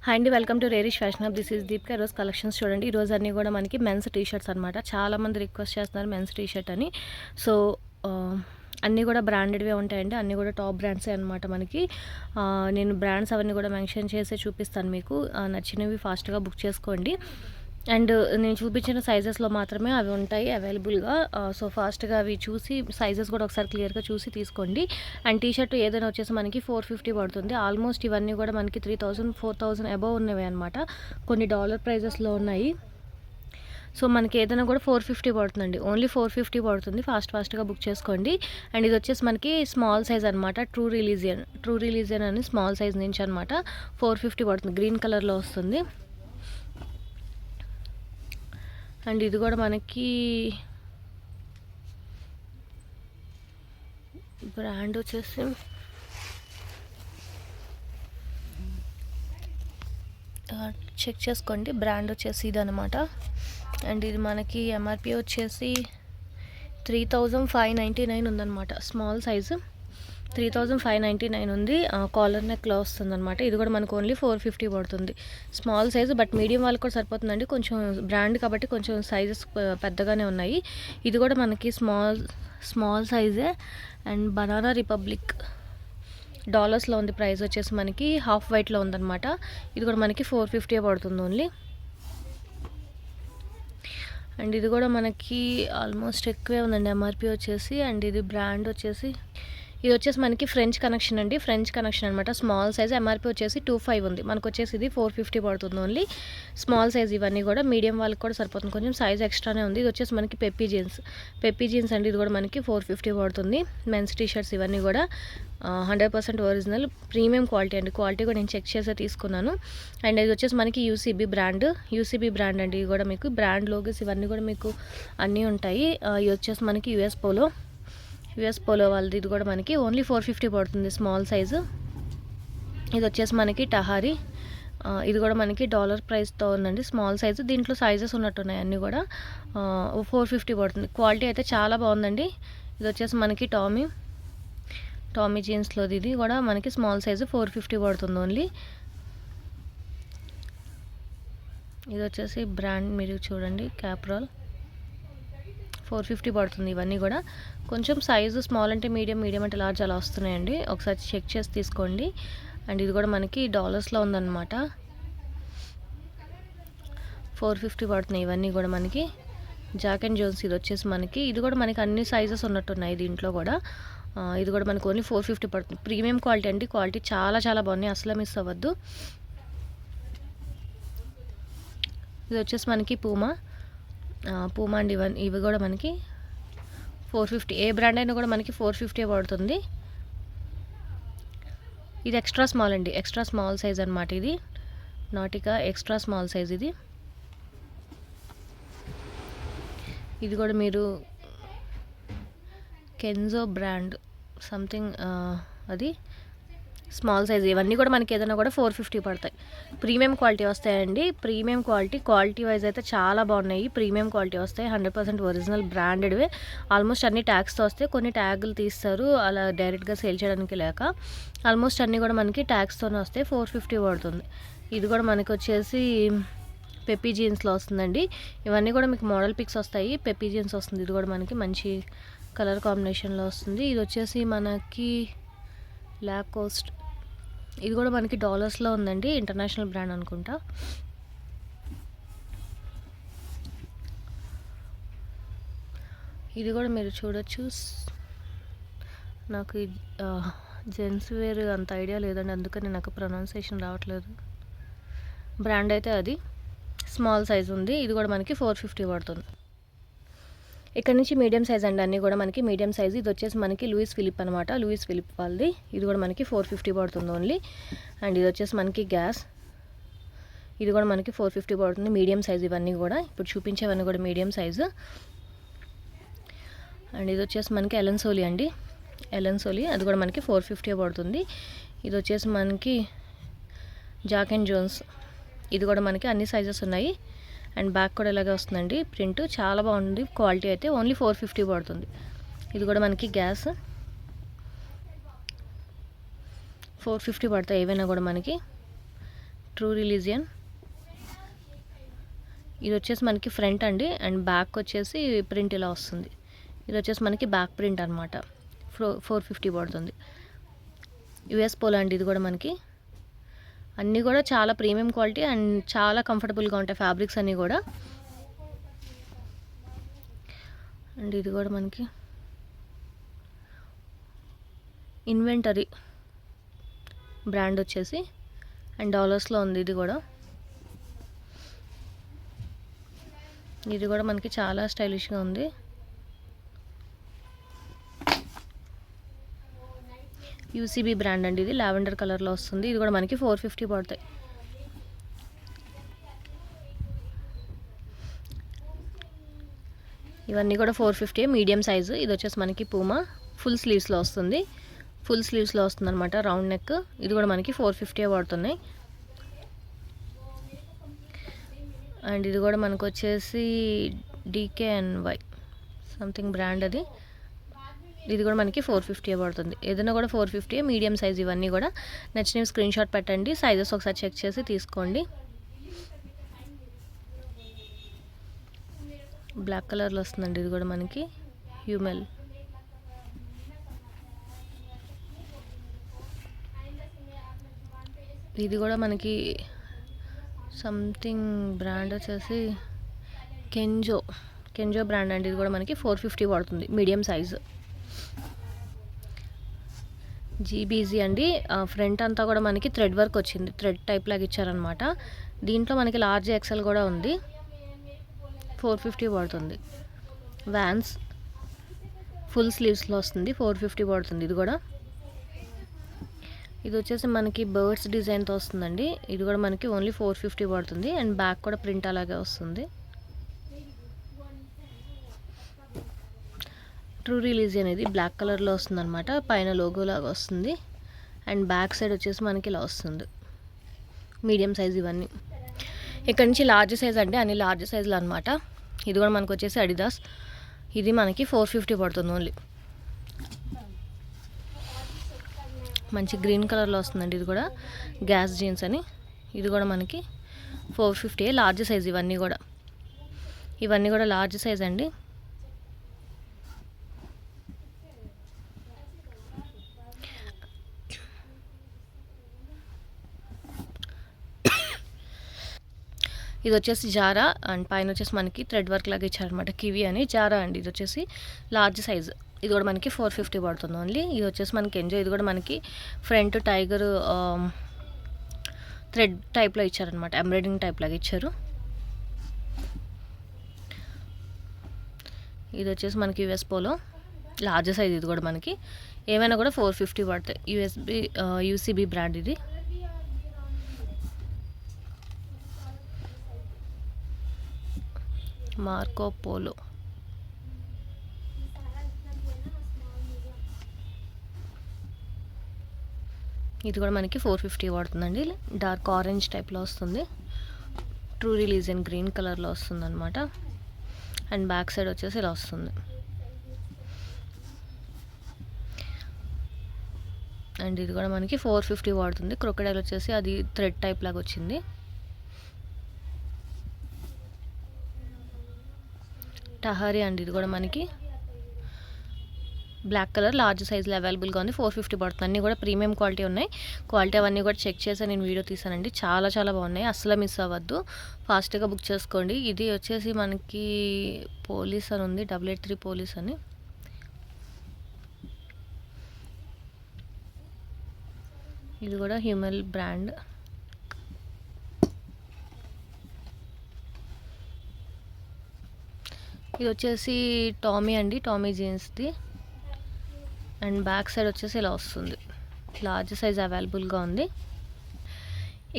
Hi అండి, welcome to Rerish fashion hub. This is Deepika. రోజు collections చూడండి. ఈ రోజు అన్నీ కూడా మనకి మెన్స్ టీ షర్ట్స్ అనమాట. చాలామంది రిక్వెస్ట్ చేస్తున్నారు మెన్స్ టీ షర్ట్ అని. సో అన్నీ కూడా బ్రాండెడ్వే ఉంటాయండి. అన్నీ కూడా టాప్ బ్రాండ్సే అనమాట మనకి. నేను బ్రాండ్స్ అవన్నీ కూడా మెన్షన్ చేసి చూపిస్తాను మీకు. నచ్చినవి ఫాస్ట్గా బుక్ చేసుకోండి. అండ్ నేను చూపించిన సైజెస్లో మాత్రమే అవి ఉంటాయి అవైలబుల్గా. సో ఫాస్ట్గా అవి చూసి సైజెస్ కూడా ఒకసారి క్లియర్గా చూసి తీసుకోండి. అండ్ టీ షర్ట్ ఏదైనా వచ్చేసి మనకి 450 పడుతుంది. ఆల్మోస్ట్ ఇవన్నీ కూడా మనకి 3000 4000 అబవ్ ఉన్నవి అనమాట. కొన్ని డాలర్ ప్రైజెస్లో ఉన్నాయి. సో మనకి ఏదైనా కూడా 450 పడుతుందండి. ఓన్లీ 450 పడుతుంది. ఫాస్ట్గా బుక్ చేసుకోండి. అండ్ ఇది వచ్చేసి మనకి స్మాల్ సైజ్ అనమాట. ట్రూ రిలీజియన్ అని స్మాల్ సైజ్ నుంచి అనమాట 450 పడుతుంది. గ్రీన్ కలర్లో వస్తుంది. అండ్ ఇది కూడా మనకి బ్రాండ్ వచ్చేసి చెక్ చేసుకోండి. బ్రాండ్ వచ్చేసి ఇది అనమాట. అండ్ ఇది మనకి ఎంఆర్పి వచ్చేసి 3599 ఉందన్నమాట. స్మాల్ సైజు 3599 ఉంది. కాలర్ నెక్లో వస్తుందన్నమాట. ఇది కూడా మనకు ఓన్లీ 450 పడుతుంది. స్మాల్ సైజు, బట్ మీడియం వాళ్ళకి కూడా సరిపోతుందండి. కొంచెం బ్రాండ్ కాబట్టి కొంచెం సైజెస్ పెద్దగానే ఉన్నాయి. ఇది కూడా మనకి స్మాల్ సైజే. అండ్ బనానా రిపబ్లిక్ డాలర్స్లో ఉంది. ప్రైస్ వచ్చేసి మనకి హాఫ్ వైట్లో ఉందన్నమాట. ఇది కూడా మనకి 450 పడుతుంది ఓన్లీ. అండ్ ఇది కూడా మనకి ఆల్మోస్ట్ ఎక్కువే ఉందండి ఎంఆర్పి వచ్చేసి. అండ్ ఇది బ్రాండ్ వచ్చేసి ఇది వచ్చేసి మనకి ఫ్రెంచ్ కనెక్షన్ అండి. ఫ్రెంచ్ కనెక్షన్ అనమాట. Small size. ఎంఆర్పి వచ్చేసి 25 ఉంది. మనకు వచ్చేసి ఇది 450 పడుతుంది ఓన్లీ. స్మాల్ సైజ్ ఇవన్నీ కూడా. మీడియం వాళ్ళకి కూడా సరిపోతుంది. కొంచెం సైజ్ ఎక్స్ట్రానే ఉంది. ఇది వచ్చేసి మనకి పెప్పీ జీన్స్ అండి. ఇది కూడా మనకి 450 పడుతుంది. మెన్స్ టీ షర్ట్స్ ఇవన్నీ కూడా 100% ఒరిజినల్ ప్రీమియం క్వాలిటీ అండి. క్వాలిటీ కూడా నేను చెక్ చేసే తీసుకున్నాను. అండ్ ఇది వచ్చేసి మనకి యూసీబీ బ్రాండ్ అండి. ఇది కూడా మీకు బ్రాండ్ లోగోస్ ఇవన్నీ కూడా మీకు అన్నీ ఉంటాయి. ఇది వచ్చేసి మనకి యుఎస్ పోలో వాళ్ళది. ఇది కూడా మనకి ఓన్లీ 450 పడుతుంది స్మాల్ సైజు. ఇది వచ్చేసి మనకి టహారీ. ఇది కూడా మనకి డాలర్ ప్రైస్తో ఉందండి. Small size. దీంట్లో సైజెస్ ఉన్నట్టున్నాయి అన్నీ కూడా. 450 పడుతుంది. క్వాలిటీ అయితే చాలా బాగుందండి. ఇది వచ్చేసి మనకి టామీ జీన్స్లోది. ఇది కూడా మనకి స్మాల్ సైజు 450 పడుతుంది ఓన్లీ. ఇది వచ్చేసి బ్రాండ్ మీరు చూడండి, క్యాప్రాల్ 450 పడుతుంది. ఇవన్నీ కూడా కొంచెం సైజు స్మాల్ అంటే మీడియం అంటే లార్జ్ అలా వస్తున్నాయండి. ఒకసారి చెక్ చేసి తీసుకోండి. అండ్ ఇది కూడా మనకి డాలర్స్లో ఉందన్నమాట. 450 పడుతున్నాయి ఇవన్నీ కూడా మనకి. జాక్ అండ్ జోన్స్ ఇది వచ్చేసి మనకి. ఇది కూడా మనకి అన్ని సైజెస్ ఉన్నట్టున్నాయి దీంట్లో కూడా. ఇది కూడా మనకు ఓన్లీ 450 పడుతుంది. ప్రీమియం క్వాలిటీ అండి. క్వాలిటీ చాలా చాలా బాగున్నాయి. అసలు మిస్ అవ్వద్దు. ఇది వచ్చేసి మనకి పూమా అండి. ఇవి కూడా మనకి 450. ఏ బ్రాండ్ అయినా కూడా మనకి 450 పడుతుంది. ఇది ఎక్స్ట్రా స్మాల్ అండి. ఎక్స్ట్రా స్మాల్ సైజ్ అనమాట. ఇది నాటికా ఎక్స్ట్రా స్మాల్ సైజ్. ఇది కూడా మీరు కెన్జో బ్రాండ్ సంథింగ్ అది స్మాల్ సైజ్. ఇవన్నీ కూడా మనకి ఏదైనా కూడా 450 పడతాయి. ప్రీమియం క్వాలిటీ వస్తాయండి. ప్రీమియం క్వాలిటీ వైజ్ అయితే చాలా బాగున్నాయి. ప్రీమియం క్వాలిటీ వస్తాయి. 100% ఒరిజినల్ బ్రాండెడ్వే. ఆల్మోస్ట్ అన్ని ట్యాగ్స్తో వస్తాయి. కొన్ని ట్యాగులు తీస్తారు అలా డైరెక్ట్గా సేల్ చేయడానికి లేక. ఆల్మోస్ట్ అన్నీ కూడా మనకి ట్యాగ్స్తోనే వస్తాయి. 450 పడుతుంది. ఇది కూడా మనకి వచ్చేసి పెప్పీ జీన్స్లో వస్తుందండి. ఇవన్నీ కూడా మీకు మోడల్ పిక్స్ వస్తాయి. పెప్పీ జీన్స్ వస్తుంది. ఇది కూడా మనకి మంచి కలర్ కాంబినేషన్లో వస్తుంది. ఇది వచ్చేసి మనకి లాకోస్ట్. ఇది కూడా మనకి డాలర్స్లో ఉందండి. ఇంటర్నేషనల్ బ్రాండ్ అనుకుంటా. ఇది కూడా మీరు చూడొచ్చు. నాకు జెంట్స్ వేర్ అంత ఐడియా లేదండి, అందుకని నాకు ప్రొనౌన్సియేషన్ రావట్లేదు. బ్రాండ్ అయితే అది స్మాల్ సైజ్ ఉంది. ఇది కూడా మనకి 450 పడుతుంది. ఇక్కడ నుంచి మీడియం సైజ్ అండి. అన్నీ కూడా మనకి మీడియం సైజ్. ఇది వచ్చేసి మనకి లూయిస్ ఫిలిప్ అనమాట. లూయిస్ ఫిలిప్ వాళ్ళది. ఇది కూడా మనకి 450 పడుతుంది ఓన్లీ. అండ్ ఇది వచ్చేసి మనకి గ్యాస్. ఇది కూడా మనకి 450 పడుతుంది. మీడియం సైజ్ ఇవన్నీ కూడా. ఇప్పుడు చూపించేవన్నీ కూడా మీడియం సైజు. అండ్ ఇది వచ్చేసి మనకి ఎలన్ సోలీ. అది కూడా మనకి 450 పడుతుంది. ఇది వచ్చేసి మనకి జాక్ అండ్ జోన్స్. ఇది కూడా మనకి అన్ని సైజెస్ ఉన్నాయి. అండ్ బ్యాక్ కూడా ఇలాగే వస్తుందండి. ప్రింట్ చాలా బాగుంది. క్వాలిటీ అయితే ఓన్లీ 450 పడుతుంది. ఇది కూడా మనకి గ్యాస్ 450 పడతాయి ఏవైనా కూడా మనకి. True religion. ఇది వచ్చేసి మనకి ఫ్రంట్ అండి, అండ్ బ్యాక్ వచ్చేసి ప్రింట్ ఇలా వస్తుంది. ఇది వచ్చేసి మనకి బ్యాక్ ప్రింట్ అనమాట. 450 పడుతుంది. యుఎస్ పోలో అండి. ఇది కూడా మనకి అన్నీ కూడా చాలా ప్రీమియం క్వాలిటీ అండ్ చాలా కంఫర్టబుల్గా ఉంటాయి ఫ్యాబ్రిక్స్ అన్నీ కూడా. అండ్ ఇది కూడా మనకి ఇన్వెంటరీ బ్రాండ్ వచ్చేసి అండ్ డాలర్స్లో ఉంది. ఇది కూడా మనకి చాలా స్టైలిష్గా ఉంది. యూసీబీ బ్రాండ్ అండి. ఇది లావెండర్ కలర్లో వస్తుంది. ఇది కూడా మనకి 450 పడతాయి. ఇవన్నీ కూడా 450 మీడియం సైజు. ఇది వచ్చేసి మనకి పూమా ఫుల్ స్లీవ్స్లో వస్తుంది. అనమాట, రౌండ్ నెక్. ఇది కూడా మనకి 450 పడుతున్నాయి. అండ్ ఇది కూడా మనకు వచ్చేసి DKNY సంథింగ్ బ్రాండ్ అది. ఇది కూడా మనకి 450 పడుతుంది. ఏదైనా కూడా 450 మీడియం సైజ్. ఇవన్నీ కూడా నచ్చినవి స్క్రీన్ షాట్ పెట్టండి. సైజెస్ ఒకసారి చెక్ చేసి తీసుకోండి. బ్లాక్ కలర్లో వస్తుందండి. ఇది కూడా మనకి హ్యూమెల్. ఇది కూడా మనకి సంథింగ్ బ్రాండ్ వచ్చేసి కెంజో బ్రాండ్ అండి. ఇది కూడా మనకి 450 పడుతుంది మీడియం సైజు. జీబీజీ అండి. ఫ్రంట్ అంతా కూడా మనకి థ్రెడ్ వర్క్ వచ్చింది. థ్రెడ్ టైప్ లాగా ఇచ్చారనమాట. దీంట్లో మనకి లార్జ్ ఎక్సెల్ కూడా ఉంది. 450 పడుతుంది. వ్యాన్స్ ఫుల్ స్లీవ్స్లో వస్తుంది. 450 పడుతుంది. ఇది కూడా ఇది వచ్చేసి మనకి బర్డ్స్ డిజైన్తో వస్తుందండి. ఇది కూడా మనకి ఓన్లీ 450 పడుతుంది. అండ్ బ్యాక్ కూడా ప్రింట్ అలాగే వస్తుంది. ట్రూ రిలీజియన్ ఇది బ్లాక్ కలర్లో వస్తుంది అనమాట. పైన లోగో లాగా వస్తుంది. అండ్ బ్యాక్ సైడ్ వచ్చేసి మనకి ఇలా వస్తుంది. మీడియం సైజ్ ఇవన్నీ. ఇక్కడ నుంచి లార్జ్ సైజ్ అండి, అన్ని లార్జ్ సైజులు అనమాట. ఇది కూడా మనకు వచ్చేసి అడిదాస్. ఇది మనకి 450 పడుతుంది ఓన్లీ. మంచి గ్రీన్ కలర్లో వస్తుందండి. ఇది కూడా గ్యాస్ జీన్స్ అని. ఇది కూడా మనకి 450 లార్జ్ సైజ్. ఇవన్నీ కూడా లార్జ్ సైజ్ అండి. ఇది వచ్చేసి జారా అండ్ పైన వచ్చేసి మనకి థ్రెడ్ వర్క్ లాగా ఇచ్చారనమాట. కివి అని జారా అండి. ఇది వచ్చేసి లార్జ్ సైజ్. ఇది కూడా మనకి 450 పడుతుంది ఓన్లీ. ఇది వచ్చేసి మనకి ఎంజాయ్. ఇది కూడా మనకి ఫ్రంట్ టైగర్ థ్రెడ్ టైప్లో ఇచ్చారనమాట. ఎంబ్రాయిడింగ్ టైప్ లాగా ఇచ్చారు. ఇది వచ్చేసి మనకి యుఎస్ పోలో లార్జ్ సైజ్. ఇది కూడా మనకి ఏమైనా కూడా 450 పడతాయి. యూసీబీ బ్రాండ్ ఇది. Marco polo. ఇది కూడా మనకి 450 పడుతుందండి. డార్క్ ఆరెంజ్ టైప్లో వస్తుంది. ట్రూ రిలీజియన్ గ్రీన్ కలర్లో వస్తుంది అనమాట. అండ్ బ్యాక్ సైడ్ వచ్చేసి ఇలా వస్తుంది. అండ్ ఇది కూడా మనకి 450 పడుతుంది. క్రొకడైల్ వచ్చేసి అది థ్రెడ్ టైప్ లాగా వచ్చింది. టహారీ అండి. ఇది కూడా మనకి బ్లాక్ కలర్ లార్జ్ సైజులో అవైలబుల్గా ఉంది. 450 పడుతుంది. అన్నీ కూడా ప్రీమియం క్వాలిటీ ఉన్నాయి. క్వాలిటీ అవన్నీ కూడా చెక్ చేసి నేను వీడియో తీసానండి. చాలా చాలా బాగున్నాయి. అస్సలు మిస్ అవ్వద్దు. ఫాస్ట్గా బుక్ చేసుకోండి. ఇది వచ్చేసి మనకి పోలీస్ అని ఉంది. 883 పోలీస్ అని. ఇది కూడా హ్యూమెల్ బ్రాండ్. ఇది వచ్చేసి టామీ అండి. టామీ జీన్స్ది. అండ్ బ్యాక్ సైడ్ వచ్చేసి ఇలా వస్తుంది. లార్జ్ సైజ్ అవైలబుల్గా ఉంది.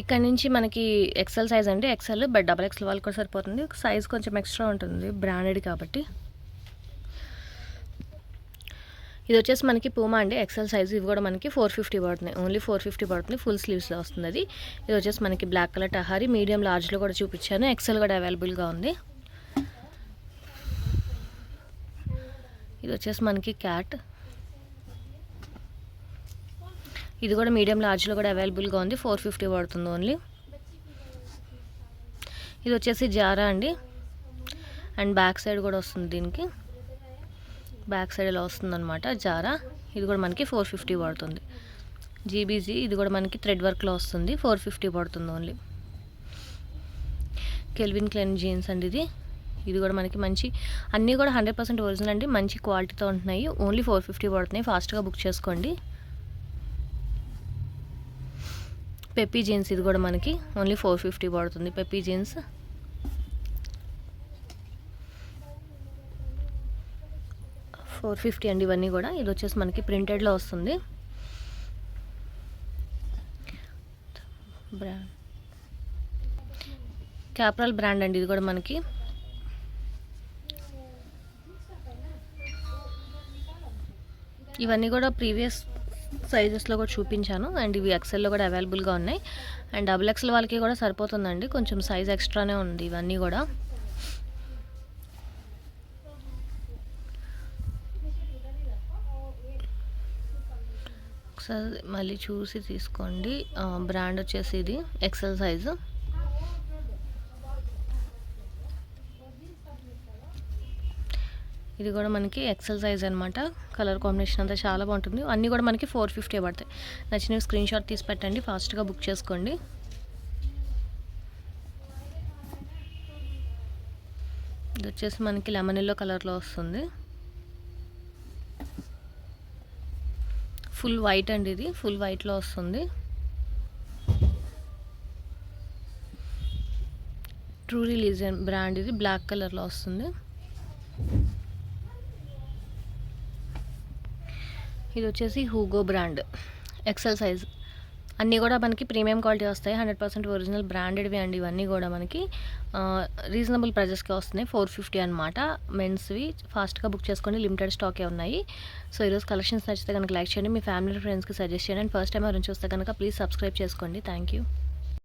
ఇక్కడ నుంచి మనకి ఎక్సెల్ సైజ్ అండి. ఎక్సెల్ బట్ డబల్ ఎక్సెల్ వాళ్ళకి కూడా సరిపోతుంది. సైజ్ కొంచెం ఎక్స్ట్రా ఉంటుంది బ్రాండెడ్ కాబట్టి. ఇది వచ్చేసి మనకి పూమా అండి. XL size. ఇవి కూడా మనకి 450 పడుతుంది. ఓన్లీ 450 పడుతుంది. ఫుల్ స్లీవ్స్లో వస్తుంది అది. ఇది వచ్చేసి మనకి బ్లాక్ కలర్ టహారీ. మీడియం లార్జ్లో కూడా చూపించాను. ఎక్సెల్ కూడా అవైలబుల్గా ఉంది. ఇది వచ్చేసి మనకి క్యాట్. ఇది కూడా మీడియం లార్జ్లో కూడా అవైలబుల్గా ఉంది. 450 పడుతుంది ఓన్లీ. ఇది వచ్చేసి జారా అండి. అండ్ బ్యాక్ సైడ్ కూడా వస్తుంది, దీనికి బ్యాక్ సైడ్ ఇలా వస్తుందన్నమాట జారా. ఇది కూడా మనకి 450 పడుతుంది. జీబీజీ ఇది కూడా మనకి థ్రెడ్ వర్క్లో వస్తుంది, 450 పడుతుంది ఓన్లీ. కెల్విన్ క్లైన్ జీన్స్ అండి ఇది కూడా మనకి మంచి, అన్నీ కూడా 100% ఒరిజినల్ అండి, మంచి క్వాలిటీతో ఉంటున్నాయి. ఓన్లీ 450 పడుతున్నాయి. ఫాస్ట్గా బుక్ చేసుకోండి. పెప్పీ జీన్స్ ఇది కూడా మనకి ఓన్లీ 450 పడుతుంది. పెప్పీ జీన్స్ 450 అండి ఇవన్నీ కూడా. ఇది వచ్చేసి మనకి ప్రింటెడ్లో వస్తుంది. బ్రాండ్ క్యాప్రాల్ బ్రాండ్ అండి ఇది కూడా మనకి. ఇవన్నీ కూడా ప్రీవియస్ సైజెస్లో కూడా చూపించాను. అండ్ ఇవి ఎక్సెల్లో కూడా అవైలబుల్గా ఉన్నాయి. అండ్ డబుల్ ఎక్సెల్ వాళ్ళకి కూడా సరిపోతుందండి, కొంచెం సైజ్ ఎక్స్ట్రానే ఉంది ఇవన్నీ కూడా. ఒకసారి మళ్ళీ చూసి తీసుకోండి. బ్రాండ్ వచ్చేసి ఇది ఎక్సెల్ సైజు. ఇది కూడా మనకి ఎక్సెల్ సైజ్ అనమాట. కలర్ కాంబినేషన్ అంతా చాలా బాగుంటుంది. అన్నీ కూడా మనకి 450 పడతాయి. నచ్చినవి స్క్రీన్ షాట్ తీసి పెట్టండి, ఫాస్ట్గా బుక్ చేసుకోండి. ఇది వచ్చేసి మనకి లెమన్ ఎల్లో కలర్లో వస్తుంది. ఫుల్ వైట్ అండి, ఇది ఫుల్ వైట్లో వస్తుంది. ట్రూ రిలీజియన్ బ్రాండ్ ఇది బ్లాక్ కలర్లో వస్తుంది. ఇది వచ్చేసి హూగో బ్రాండ్ ఎక్సెల్ సైజ్. అన్నీ కూడా మనకి ప్రీమియం క్వాలిటీ వస్తాయి, 100% ఒరిజినల్ బ్రాండెడ్వి అండి. ఇవన్నీ కూడా మనకి రీజనబుల్ ప్రైజెస్కి వస్తున్నాయి, 450 అనమాట. మెన్స్వి ఫాస్ట్గా బుక్ చేసుకోండి, లిమిటెడ్ స్టాకే ఉన్నాయి. సో ఈరోజు కలెక్షన్స్ నచ్చితే కనుక లైక్ చేయండి, మీ ఫ్యామిలీ ఫ్రెండ్స్కి సజెస్ట్ చేయండి. అండ్ ఫస్ట్ టైం ఎవరైనా చూస్తే కనుక ప్లీజ్ సబ్స్క్రైబ్ చేసుకోండి. Thank you.